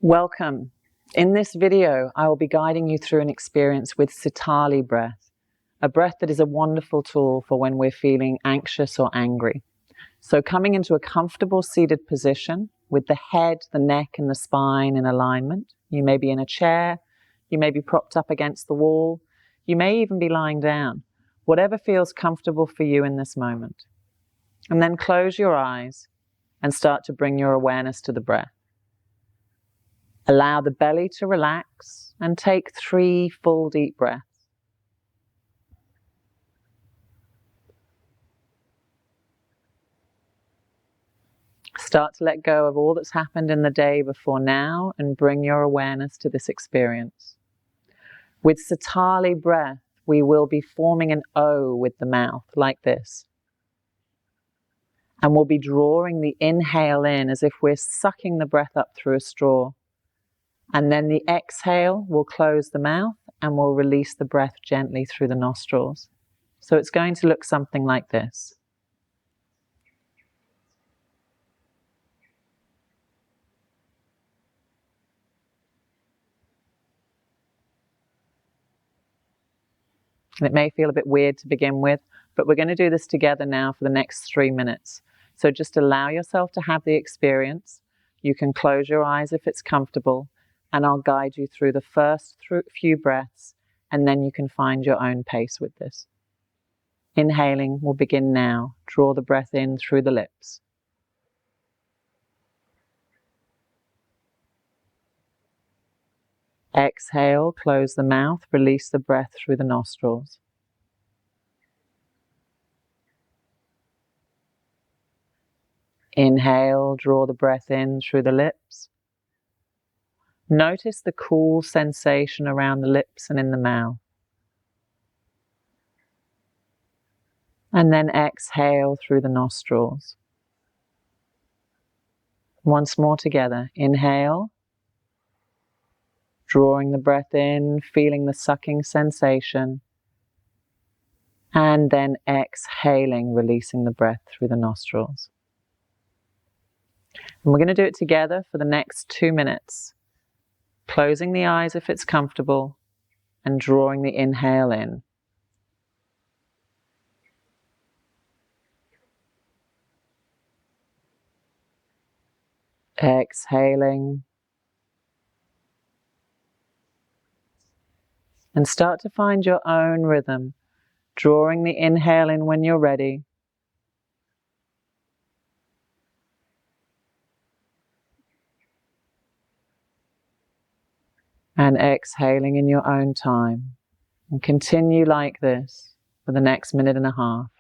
Welcome. In this video, I will be guiding you through an experience with Sitali Breath, a breath that is a wonderful tool for when we're feeling anxious or angry. So coming into a comfortable seated position with the head, the neck, and the spine in alignment. You may be in a chair, you may be propped up against the wall, you may even be lying down, whatever feels comfortable for you in this moment. And then close your eyes and start to bring your awareness to the breath. Allow the belly to relax and take 3 full deep breaths. Start to let go of all that's happened in the day before now and bring your awareness to this experience. With Sitali Breath, we will be forming an O with the mouth like this. And we'll be drawing the inhale in as if we're sucking the breath up through a straw. And then the exhale will close the mouth and we'll release the breath gently through the nostrils. So it's going to look something like this. And it may feel a bit weird to begin with, but we're going to do this together now for the next 3 minutes. So just allow yourself to have the experience. You can close your eyes if it's comfortable. And I'll guide you through the first few breaths, and then you can find your own pace with this. Inhaling will begin now. Draw the breath in through the lips. Exhale, close the mouth, release the breath through the nostrils. Inhale, draw the breath in through the lips. Notice the cool sensation around the lips and in the mouth. And then exhale through the nostrils. Once more together. Inhale, drawing the breath in, feeling the sucking sensation. And then exhaling, releasing the breath through the nostrils. And we're going to do it together for the next 2 minutes. Closing the eyes if it's comfortable and drawing the inhale in. Exhaling. And start to find your own rhythm, drawing the inhale in when you're ready. And exhaling in your own time. And continue like this for the next 1.5 minutes.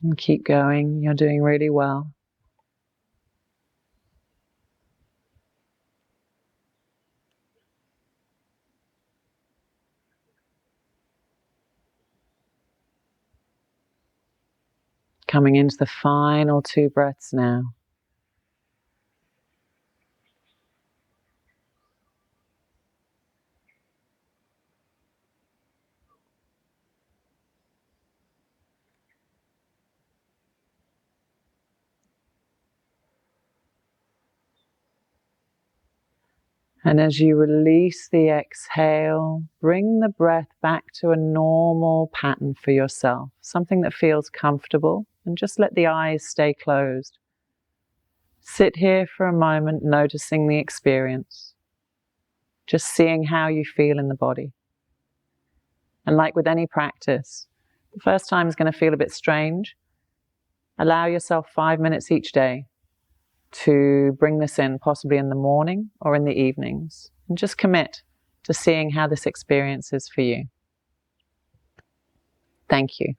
And keep going, you're doing really well. Coming into the final 2 breaths now. And as you release the exhale, bring the breath back to a normal pattern for yourself, something that feels comfortable, and just let the eyes stay closed. Sit here for a moment, noticing the experience, just seeing how you feel in the body. And like with any practice, the first time is going to feel a bit strange. Allow yourself 5 minutes each day. to bring this in, possibly in the morning or in the evenings, and just commit to seeing how this experience is for you. Thank you.